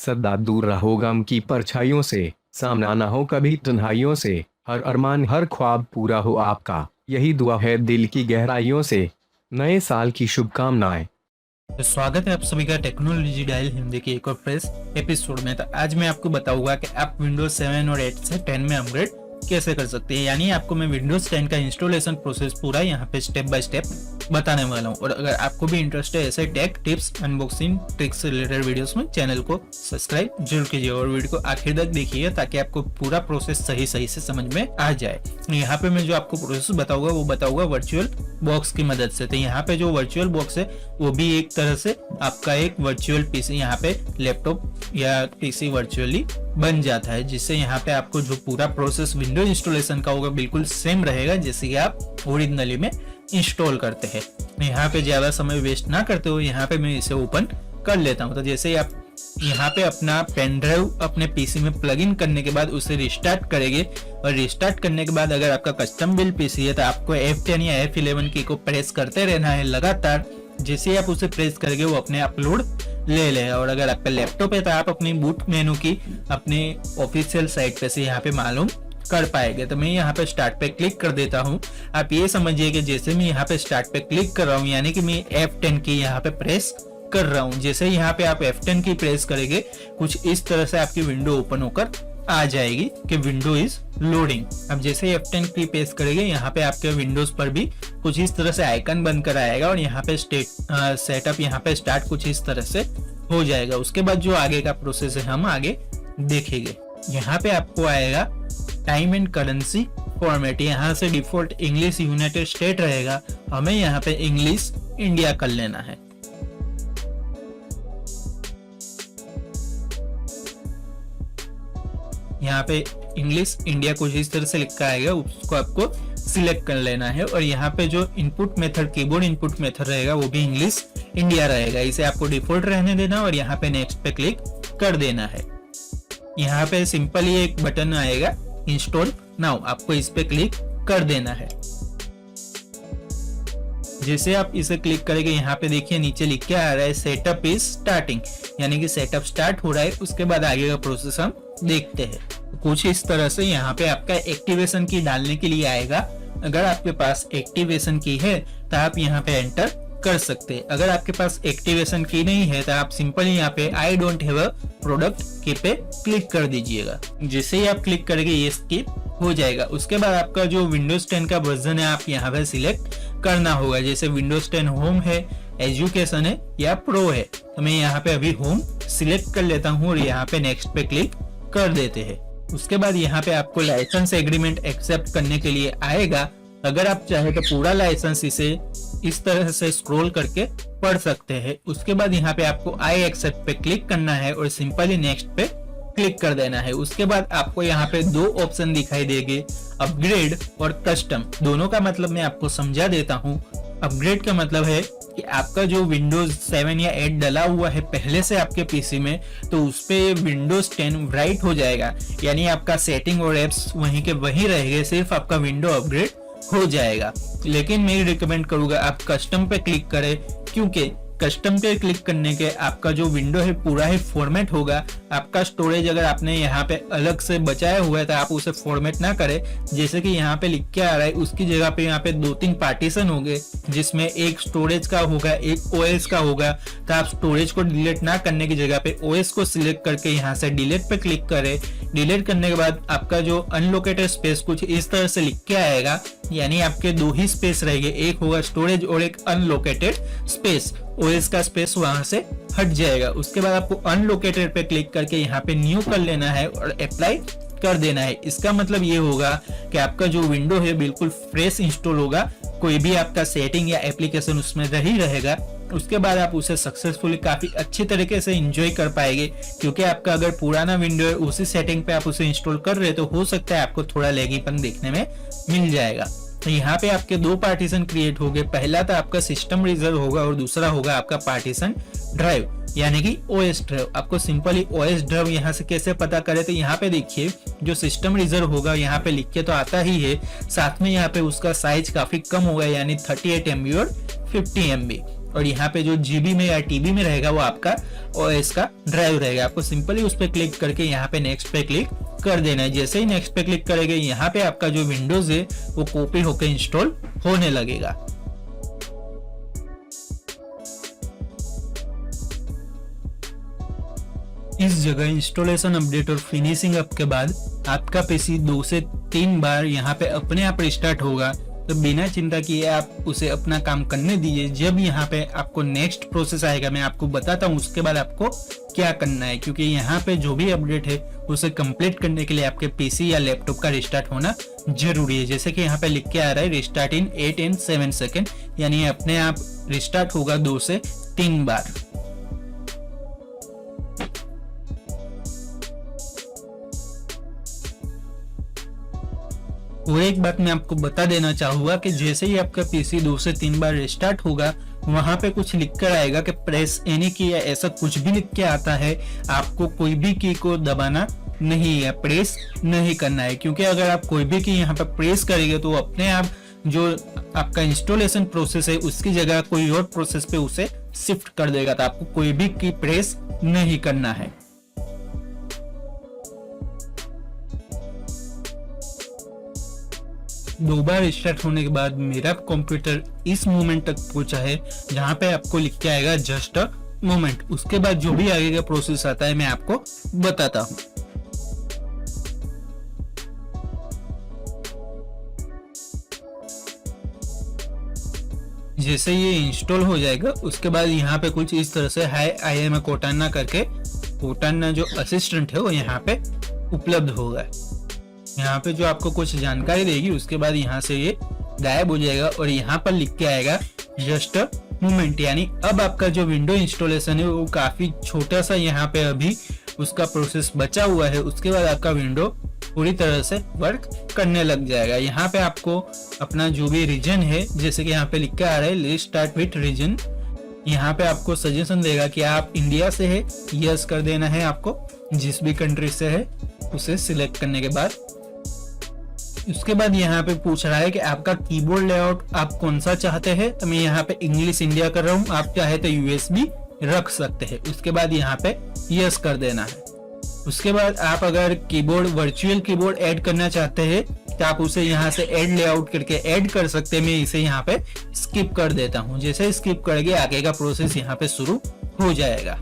सदा दूर रहो गम की परछाइयों से, सामना ना हो कभी तन्हाइयों से, हर अरमान हर ख्वाब पूरा हो आपका, यही दुआ है दिल की गहराइयों से। नए साल की शुभकामनाएं। तो स्वागत है आप सभी का टेक्नोलॉजी डायल हिंदी के एक और फ्रेश एपिसोड में। तो आज मैं आपको बताऊंगा कि आप विंडोज 7 और 8 से 10 में अपग्रेड कैसे कर सकते हैं। यानी आपको मैं विंडोज 10 का इंस्टॉलेशन प्रोसेस पूरा यहाँ पे स्टेप बाय स्टेप बताने वाला हूँ। और अगर आपको भी इंटरेस्ट है ऐसे टेक टिप्स अनबॉक्सिंग ट्रिक्स से रिलेटेड वीडियोस में, चैनल को सब्सक्राइब जरूर कीजिए और वीडियो को आखिर तक देखिए ताकि आपको पूरा प्रोसेस सही से समझ में आ जाए। यहाँ पे मैं जो आपको प्रोसेस बताऊंगा वो बताऊंगा वर्चुअल बॉक्स की मदद से। तो यहाँ पे जो वर्चुअल बॉक्स है वो भी एक तरह से आपका एक वर्चुअल पीसी, यहाँ पे लैपटॉप या पीसी वर्चुअली बन जाता है, जिससे यहाँ पे आपको जो पूरा प्रोसेस विंडोज इंस्टॉलेशन का होगा बिल्कुल सेम रहेगा जैसे कि आप ओरिजिनली में इंस्टॉल करते हैं। यहाँ पे ज्यादा समय वेस्ट ना करते हो, यहाँ पे मैं इसे ओपन कर लेता हूँ। तो जैसे ही आप यहाँ पे अपना पेन ड्राइव अपने पीसी में प्लग इन करने के बाद उसे रिस्टार्ट करेंगे और रिस्टार्ट करने के बाद अगर आपका कस्टम बिल्ड पीसी है तो आपको F10 या F11 की को प्रेस करते रहना है लगातार। जैसे ही आप उसे प्रेस करेंगे वो अपने अपलोड ले लेगा। और अगर आपका लैपटॉप है तो आप अपनी बूट मेनू की अपने ऑफिशियल साइट पे से यहाँ पे मालूम कर पाएंगे। तो मैं यहाँ पे स्टार्ट पे क्लिक कर देता हूँ। आप ये समझिए कि जैसे मैं यहाँ पे स्टार्ट पे क्लिक कर रहा हूँ यानी कि मैं F10 की यहाँ पे प्रेस कर रहा हूँ। जैसे यहाँ पे आप F10 की प्रेस करेंगे कुछ इस तरह से आपकी विंडो ओपन होकर आ जाएगी कि विंडो इज लोडिंग। अब जैसे F10 की प्रेस करेंगे यहाँ पे आपके विंडोज पर भी कुछ इस तरह से आइकन बनकर आएगा और यहाँ पे सेटअप यहाँ पे स्टार्ट कुछ इस तरह से हो जाएगा। उसके बाद जो आगे का प्रोसेस है हम आगे देखेंगे। यहाँ पे आपको आएगा टाइम एंड करेंसी फॉर्मेट। यहाँ से डिफॉल्ट इंग्लिश यूनाइटेड स्टेट रहेगा, हमें यहाँ पे इंग्लिश इंडिया कर लेना है। यहाँ पे इंग्लिश इंडिया कुछ इस तरह से लिखा आएगा, उसको आपको सिलेक्ट कर लेना है। और यहाँ पे जो input method keyboard input method रहेगा वो भी इंग्लिश इंडिया रहेगा, इसे आपको डिफॉल्ट रहने देना और यहाँ पे नेक्स्ट पे क्लिक कर देना है। यहाँ पे सिंपली एक बटन आएगा इंस्टॉल नाउ, आपको इस पे क्लिक कर देना है। जैसे आप इसे क्लिक करेंगे यहाँ पे देखिए नीचे लिख के आ रहा है सेटअप इज स्टार्टिंग, यानी कि सेटअप स्टार्ट हो रहा है। उसके बाद आगे का प्रोसेस हम देखते हैं। कुछ इस तरह से यहाँ पे आपका एक्टिवेशन की डालने के लिए आएगा। अगर आपके पास एक्टिवेशन की है तो आप यहाँ पे एंटर कर सकते हैं। अगर आपके पास एक्टिवेशन की नहीं है तो आप सिंपली यहाँ पे I don't have a product की पे क्लिक कर दीजिएगा। जैसे ही आप क्लिक करेंगे ये स्किप हो जाएगा। उसके बाद आपका जो विंडोज 10 का वर्जन है आप यहाँ पे सिलेक्ट करना होगा। जैसे विंडोज 10 होम है, एजुकेशन है या प्रो है, तो मैं यहाँ पे अभी होम सिलेक्ट कर लेता हूँ और यहाँ पे नेक्स्ट पे क्लिक कर देते हैं। उसके बाद यहाँ पे आपको लाइसेंस एग्रीमेंट एक्सेप्ट करने के लिए आएगा। अगर आप चाहे तो पूरा लाइसेंस इसे इस तरह से स्क्रॉल करके पढ़ सकते हैं। उसके बाद यहाँ पे आपको आई एक्सेप्ट पे क्लिक करना है और सिंपली नेक्स्ट पे क्लिक कर देना है। उसके बाद आपको यहाँ पे दो ऑप्शन दिखाई देंगे, अपग्रेड और कस्टम। दोनों का मतलब मैं आपको समझा देता हूँ। अपग्रेड का मतलब है कि आपका जो विंडोज 7 या 8 डला हुआ है पहले से आपके पीसी में, तो उस पे विंडोज 10 राइट हो जाएगा, यानी आपका सेटिंग और एप्स वहीं के वहीं रहेंगे, सिर्फ आपका विंडो अपग्रेड हो जाएगा। लेकिन मैं रिकमेंड करूंगा आप कस्टम पे क्लिक करें, क्योंकि कस्टम पे क्लिक करने के आपका जो विंडो है पूरा ही फॉर्मेट होगा। आपका स्टोरेज अगर आपने यहाँ पे अलग से बचाया हुआ है तो आप उसे फॉर्मेट ना करें। जैसे कि यहाँ पे लिख के आ रहा है उसकी जगह पे यहाँ पे 2-3 पार्टीशन होंगे, जिसमें एक स्टोरेज का होगा एक ओएस का होगा। तो आप स्टोरेज को डिलीट ना करने की जगह पे ओएस को सिलेक्ट करके यहाँ से डिलीट पे क्लिक करें। डिलीट करने के बाद आपका जो अनलोकेटेड स्पेस कुछ इस तरह से लिख के आएगा, यानी आपके दो ही स्पेस रहेंगे, एक होगा स्टोरेज और एक अनलोकेटेड स्पेस। ओएस का स्पेस वहां से हट जाएगा। उसके बाद आपको अनलोकेटेड पे क्लिक करके यहाँ पे न्यू कर लेना है और अप्लाई कर देना है। इसका मतलब ये होगा कि आपका जो विंडो है बिल्कुल फ्रेश इंस्टॉल होगा, कोई भी आपका सेटिंग या एप्लीकेशन उसमें ही रहेगा। उसके बाद आप उसे सक्सेसफुली काफी अच्छी तरीके से एंजॉय कर पाएंगे, क्योंकि आपका अगर पुराना विंडो है उसी सेटिंग पे आप उसे इंस्टॉल कर रहे तो हो सकता है आपको थोड़ा लैगीपन देखने में मिल जाएगा। तो यहाँ पे आपके दो पार्टीशन क्रिएट हो गए। पहला तो आपका सिस्टम रिजर्व होगा और दूसरा होगा आपका पार्टीशन ड्राइव, यानी कि ओएस ड्राइव। आपको सिंपली ओएस ड्राइव यहाँ से कैसे पता करें, तो यहाँ पे देखिए जो सिस्टम रिजर्व होगा यहाँ पे लिख के तो आता ही है, साथ में यहाँ पे उसका साइज काफी कम होगा, यानी 38 MB और 50 MB। और यहाँ पे जो जीबी में या टीबी में रहेगा वो आपका ओएस का ड्राइव रहेगा। आपको सिंपली उस पर क्लिक करके यहाँ पे नेक्स्ट पे क्लिक कर देना है। जैसे ही नेक्स्ट पे क्लिक करेंगे यहाँ पे आपका जो विंडोज है वो कॉपी होकर इंस्टॉल होने लगेगा। इस जगह इंस्टॉलेशन अपडेट और फिनिशिंग अप के बाद आपका पीसी 2 से 3 बार यहाँ पे अपने आप रिस्टार्ट होगा। तो बिना चिंता किए आप उसे अपना काम करने दीजिए। जब यहाँ पे आपको नेक्स्ट प्रोसेस आएगा मैं आपको बताता हूँ उसके बाद आपको क्या करना है, क्योंकि यहाँ पे जो भी अपडेट है उसे कंप्लीट करने के लिए आपके पीसी या लैपटॉप का रिस्टार्ट होना जरूरी है। जैसे कि यहाँ पे लिख के आ रहा है रिस्टार्ट इन 8 and 7 सेकेंड, यानी अपने आप रिस्टार्ट होगा 2 से 3 बार। और एक बात मैं आपको बता देना चाहूंगा कि जैसे ही आपका पीसी 2 से 3 बार रिस्टार्ट होगा वहां पे कुछ लिख कर आएगा कि प्रेस एनी की या ऐसा कुछ भी लिख के आता है। आपको कोई भी की को दबाना नहीं है, प्रेस नहीं करना है, क्योंकि अगर आप कोई भी की यहाँ पे प्रेस करेंगे तो अपने आप जो आपका इंस्टॉलेशन प्रोसेस है उसकी जगह कोई और प्रोसेस पे उसे शिफ्ट कर देगा। तो आपको कोई भी की प्रेस नहीं करना है। दो बार स्टार्ट होने के बाद मेरा कंप्यूटर इस मोमेंट तक पहुंचा है जहां पे आपको लिख के आएगा जस्ट अ मोमेंट। उसके बाद जो भी आगे का प्रोसेस आता है मैं आपको बताता हूं। जैसे ये इंस्टॉल हो जाएगा उसके बाद यहाँ पे कुछ इस तरह से हाय आई एम कोटाना करके कोटाना जो असिस्टेंट है वो यहाँ पे उपलब्ध होगा। यहाँ पे जो आपको कुछ जानकारी देगी उसके बाद यहाँ से ये गायब हो जाएगा और यहाँ पर लिख के आएगा जस्ट अ मोमेंट, यानी अब आपका जो विंडो इंस्टॉलेशन है वो काफी छोटा सा यहाँ पे अभी उसका प्रोसेस बचा हुआ है। उसके बाद आपका विंडो पूरी तरह से वर्क करने लग जाएगा। यहाँ पे आपको अपना जो भी रीजन है, जैसे कि यहाँ पे लिख के आ रहा है लेट्स स्टार्ट विथ रीजन, यहाँ पे आपको सजेशन देगा कि आप इंडिया से है, यस कर देना है आपको। जिस भी कंट्री से है उसे सिलेक्ट करने के बाद उसके बाद यहाँ पे पूछ रहा है कि आपका कीबोर्ड लेआउट आप कौन सा चाहते हैं। तो मैं यहाँ पे इंग्लिश इंडिया कर रहा हूँ, आप चाहे तो यूएसबी रख सकते हैं। उसके बाद यहाँ पे यस कर देना है। उसके बाद आप अगर कीबोर्ड वर्चुअल कीबोर्ड ऐड करना चाहते हैं तो आप उसे यहाँ से ऐड लेआउट करके ऐड कर सकते हैं। मैं इसे यहाँ पे स्किप कर देता हूँ। जैसे स्किप करेंगे आगे का प्रोसेस यहाँ पे शुरू हो जाएगा।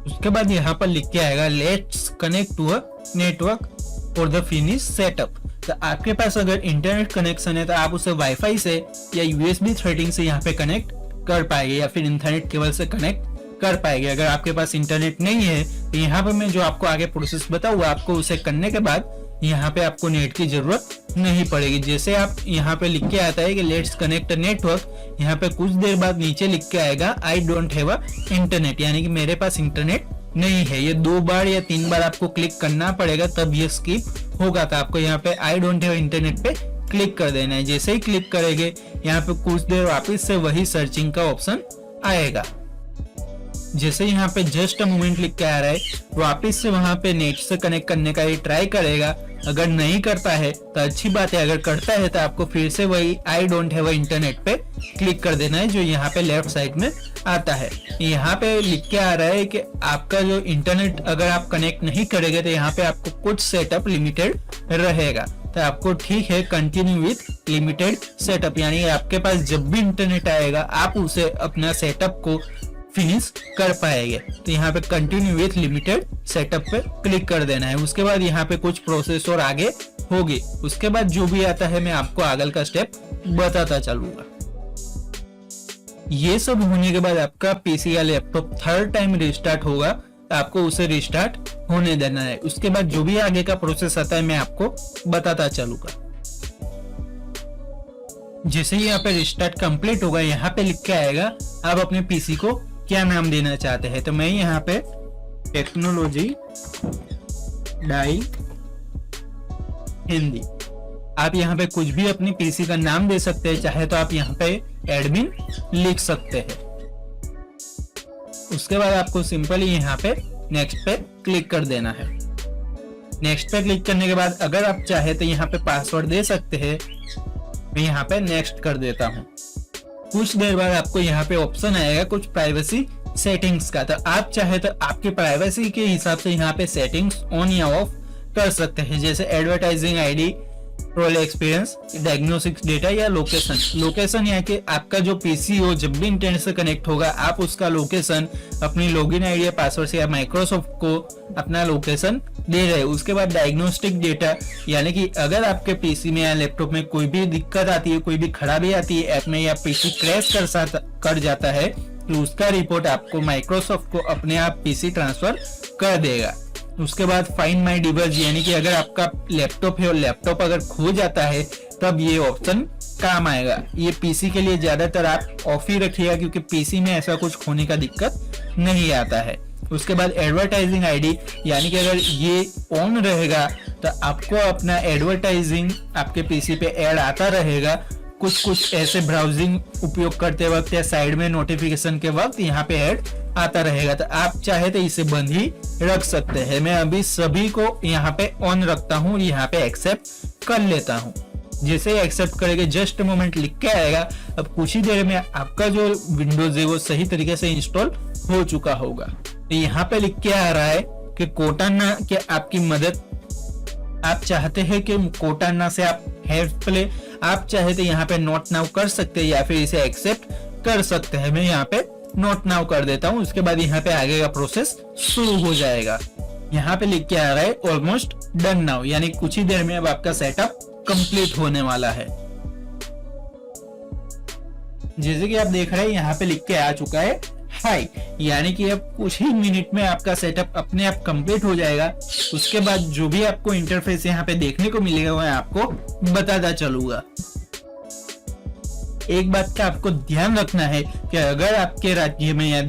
उसके बाद यहाँ पर लिख के आएगा let's connect to a network for the finish setup. तो आपके पास अगर इंटरनेट कनेक्शन है तो आप उसे वाईफाई से या यूएसबी थ्रेडिंग से यहाँ पे कनेक्ट कर पाएंगे या फिर इंटरनेट केबल से कनेक्ट कर पाएंगे। अगर आपके पास इंटरनेट नहीं है तो यहाँ पे मैं जो आपको आगे प्रोसेस बताऊंगा आपको उसे करने के बाद यहाँ पे आपको नेट की जरूरत नहीं पड़ेगी। जैसे आप यहाँ पे लिख के आता है कि लेट्स कनेक्ट नेटवर्क, यहाँ पे कुछ देर बाद नीचे लिख के आएगा I don't have a internet, यानी कि मेरे पास इंटरनेट नहीं है। ये 2 बार या 3 बार आपको क्लिक करना पड़ेगा तब ये स्किप होगा। तो आपको यहाँ पे आई डोंट हैव इंटरनेट पे क्लिक कर देना है। जैसे ही क्लिक करेंगे यहाँ पे कुछ देर वापस से वही सर्चिंग का ऑप्शन आएगा। जैसे यहाँ पे जस्ट अ मोमेंट लिख के आ रहा है वापस से वहां पे नेट से कनेक्ट करने का ये ट्राई करेगा। अगर नहीं करता है तो अच्छी बात है, अगर करता है तो आपको फिर से वही आई डोंट हैव इंटरनेट पे क्लिक कर देना है जो यहाँ पे लेफ्ट साइड में आता है। यहाँ पे लिख के आ रहा है कि आपका जो इंटरनेट अगर आप कनेक्ट नहीं करेंगे तो यहाँ पे आपको कुछ सेटअप लिमिटेड रहेगा। तो आपको ठीक है कंटिन्यू विथ लिमिटेड सेटअप, यानी आपके पास जब भी इंटरनेट आएगा आप उसे अपना सेटअप को फिनिश कर पाएंगे। तो यहाँ पे कंटिन्यू विथ लिमिटेड सेटअप पे क्लिक कर देना है। उसके बाद यहाँ पे कुछ प्रोसेस और आगे होगी। उसके बाद जो भी आता है मैं आपको आगे का स्टेप बताता चलूंगा। ये सब होने के बाद आपका पीसी या लैपटॉप 3rd टाइम रिस्टार्ट होगा, आपको उसे रिस्टार्ट होने देना है। उसके बाद जो भी आगे का प्रोसेस आता है मैं आपको बताता चलूंगा। जैसे ही यहाँ पे रिस्टार्ट कंप्लीट होगा यहाँ पे लिख के आएगा आप अपने पीसी को क्या नाम देना चाहते हैं। तो मैं यहाँ पे टेक्नोलॉजी डाई हिंदी, आप यहाँ पे कुछ भी अपनी पीसी का नाम दे सकते हैं, चाहे तो आप यहाँ पे एडमिन लिख सकते हैं। उसके बाद आपको सिंपली यहाँ पे नेक्स्ट पे क्लिक कर देना है। नेक्स्ट पे क्लिक करने के बाद अगर आप चाहे तो यहाँ पे पासवर्ड दे सकते हैं। मैं यहाँ पे नेक्स्ट कर देता हूँ। कुछ देर बाद आपको यहाँ पे ऑप्शन आएगा कुछ प्राइवेसी सेटिंग्स का। तो आप चाहे तो आपके प्राइवेसी के हिसाब से यहाँ पे सेटिंग्स ऑन या ऑफ कर सकते हैं, जैसे advertising ID, role experience, diagnostics data या लोकेशन। लोकेशन यानी कि आपका जो पीसी हो जब भी इंटरनेट से कनेक्ट होगा आप उसका लोकेशन अपनी लॉगिन आईडी या पासवर्ड से या माइक्रोसॉफ्ट को अपना लोकेशन दे रहे हैं। उसके बाद डायग्नोस्टिक डेटा यानी कि अगर आपके पीसी में या लैपटॉप में कोई भी दिक्कत आती है, कोई भी खराबी आती है ऐप में या पीसी क्रैश कर जाता है तो उसका रिपोर्ट आपको माइक्रोसॉफ्ट को अपने आप पीसी ट्रांसफर कर देगा। उसके बाद फाइंड माय डिवाइस यानी कि अगर आपका लैपटॉप है और लैपटॉप अगर खो जाता है तब ये ऑप्शन काम आएगा। ये पीसी के लिए ज्यादातर आप ऑफ ही रखिएगा क्योंकि पीसी में ऐसा कुछ खोने का दिक्कत नहीं आता है। उसके बाद एडवर्टाइजिंग आईडी यानी कि अगर ये ऑन रहेगा तो आपको अपना एडवर्टाइजिंग आपके पीसी पे ऐड आता रहेगा। कुछ ऐसे ब्राउजिंग उपयोग करते वक्त या साइड में नोटिफिकेशन के वक्त यहाँ पे ऐड आता रहेगा। तो आप चाहे तो इसे बंद ही रख सकते हैं। मैं अभी सभी को यहाँ पे ऑन रखता हूँ, यहाँ पे एक्सेप्ट कर लेता हूँ। जैसे एक्सेप्ट करेंगे जस्ट मोमेंट लिख के आएगा। अब कुछ ही देर में आपका जो विंडोज है वो सही तरीके से इंस्टॉल हो चुका होगा। तो यहाँ पे लिख के आ रहा है कि कोटाना के आपकी मदद आप चाहते हैं कि कोटाना से आप हेल्प प्ले, आप चाहे तो यहाँ पे नोट नाउ कर सकते हैं या फिर इसे एक्सेप्ट कर सकते हैं। मैं यहाँ पे नोट नाउ कर देता हूँ। उसके बाद यहाँ पे आगे का प्रोसेस शुरू हो जाएगा। यहाँ पे लिख के आ रहा है ऑलमोस्ट डन नाउ यानी कुछ ही देर में अब आपका सेटअप कंप्लीट होने वाला है। जैसे कि आप देख रहे हैं यहाँ पे लिख के आ चुका है हाई, यानी कि अब कुछ ही मिनट में आपका सेटअप अपने आप कंप्लीट हो जाएगा। उसके बाद जो भी आपको इंटरफेस यहाँ पे देखने को मिलेगा मैं आपको बताता चलूंगा। एक बात का आपको ध्यान रखना है कि अगर आपके राज्य में या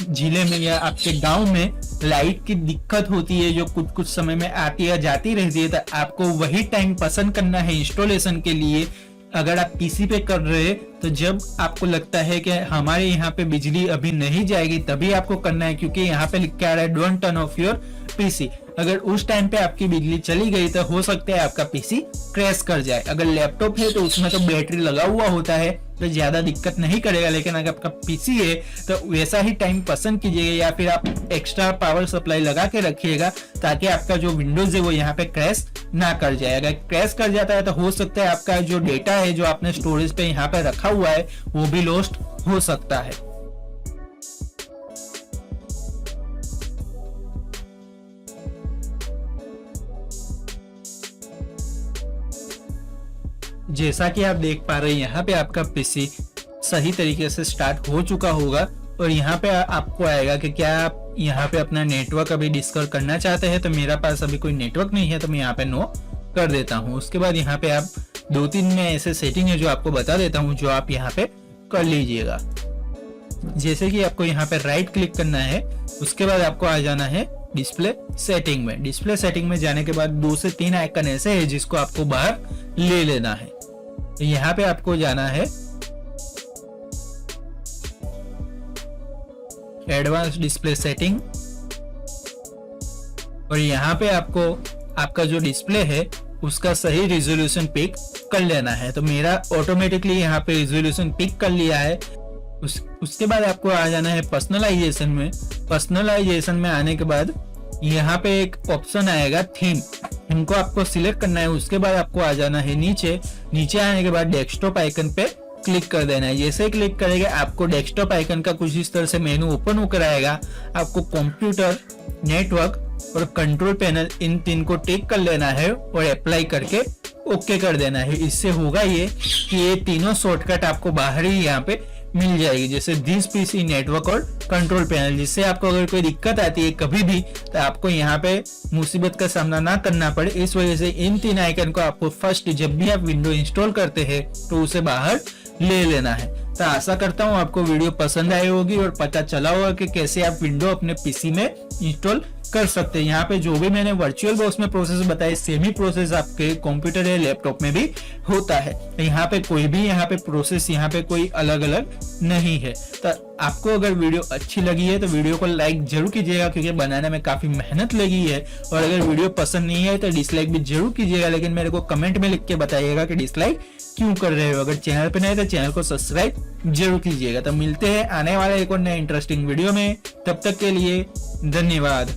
जिले में या आपके गांव में लाइट की दिक्कत होती है जो कुछ समय में आती या जाती रहती है, तो आपको वही टाइम पसंद करना है इंस्टॉलेशन के लिए। अगर आप पीसी पे कर रहे हैं तो जब आपको लगता है कि हमारे यहाँ पे बिजली अभी नहीं जाएगी तभी आपको करना है, क्योंकि यहाँ पे लिखा आ रहा है don't turn off your PC. अगर उस टाइम पे आपकी बिजली चली गई तो हो सकता है आपका पीसी क्रैश कर जाए। अगर लैपटॉप है तो उसमें तो बैटरी लगा हुआ होता है तो ज्यादा दिक्कत नहीं करेगा, लेकिन अगर आपका पीसी है तो वैसा ही टाइम पसंद कीजिएगा या फिर आप एक्स्ट्रा पावर सप्लाई लगा के रखिएगा ताकि आपका जो विंडोज है वो यहाँ पे क्रैश ना कर जाए। अगर क्रैश कर जाता है तो हो सकता है आपका जो डेटा है जो आपने स्टोरेज पे यहाँ पे रखा हुआ है वो भी लॉस्ट हो सकता है। जैसा कि आप देख पा रहे हैं यहाँ पे आपका पीसी सही तरीके से स्टार्ट हो चुका होगा और यहाँ पे आपको आएगा कि क्या आप यहाँ पे अपना नेटवर्क अभी डिस्कवर करना चाहते हैं। तो मेरा पास अभी कोई नेटवर्क नहीं है तो मैं यहाँ पे नो कर देता हूँ। उसके बाद यहाँ पे आप 2-3 में ऐसे सेटिंग है जो आपको बता देता हूँ जो आप यहाँ पे कर लीजिएगा। जैसे कि आपको यहाँ पे राइट क्लिक करना है, उसके बाद आपको आ जाना है डिस्प्ले सेटिंग में। डिस्प्ले सेटिंग में जाने के बाद 2 से 3 आइकन ऐसे है जिसको आपको बाहर ले लेना है। यहाँ पे आपको जाना है एडवांस डिस्प्ले सेटिंग और यहाँ पे आपको आपका जो डिस्प्ले है उसका सही रिजोल्यूशन पिक कर लेना है। तो मेरा ऑटोमेटिकली यहाँ पे रिजोल्यूशन पिक कर लिया है। उसके बाद आपको आ जाना है पर्सनलाइजेशन में। पर्सनलाइजेशन में आने के बाद यहाँ पे एक ऑप्शन आएगा थीम, इनको आपको सिलेक्ट करना है। उसके बाद आपको आ जाना है नीचे आने के बाद डेस्कटॉप आइकन पे क्लिक कर देना है। जैसे क्लिक करेंगे आपको डेस्कटॉप आइकन का कुछ इस तरह से मेनू ओपन होकर आएगा। आपको कंप्यूटर, नेटवर्क और कंट्रोल पैनल इन 3 को टिक कर लेना है और अप्लाई करके ओके कर देना है। इससे होगा ये कि ये तीनों शॉर्टकट आपको बाहर ही यहाँ पे मिल जाएगी, जैसे दिस पीसी, नेटवर्क और कंट्रोल पैनल, जिससे आपको अगर कोई दिक्कत आती है कभी भी तो आपको यहाँ पे मुसीबत का सामना ना करना पड़े। इस वजह से इन 3 आइकन को आपको फर्स्ट जब भी आप विंडो इंस्टॉल करते हैं तो उसे बाहर ले लेना है। तो आशा करता हूँ आपको वीडियो पसंद आई होगी और पता चला होगा कि कैसे आप विंडो अपने पीसी में इंस्टॉल कर सकते हैं। यहाँ पे जो भी मैंने वर्चुअल बॉक्स में प्रोसेस बताए सेम ही प्रोसेस आपके कंप्यूटर या लैपटॉप में भी होता है। यहाँ पे कोई भी यहाँ पे प्रोसेस यहाँ पे कोई अलग अलग नहीं है। तो आपको अगर वीडियो अच्छी लगी है तो वीडियो को लाइक जरूर कीजिएगा, क्योंकि बनाने में काफी मेहनत लगी है। और अगर वीडियो पसंद नहीं है तो डिसलाइक भी जरूर कीजिएगा, लेकिन मेरे को कमेंट में लिख के बताइएगा कि डिसलाइक क्यों कर रहे हो। अगर चैनल पे नए तो चैनल को सब्सक्राइब जरूर कीजिएगा। तो मिलते हैं आने वाले एक और नए इंटरेस्टिंग वीडियो में, तब तक के लिए धन्यवाद।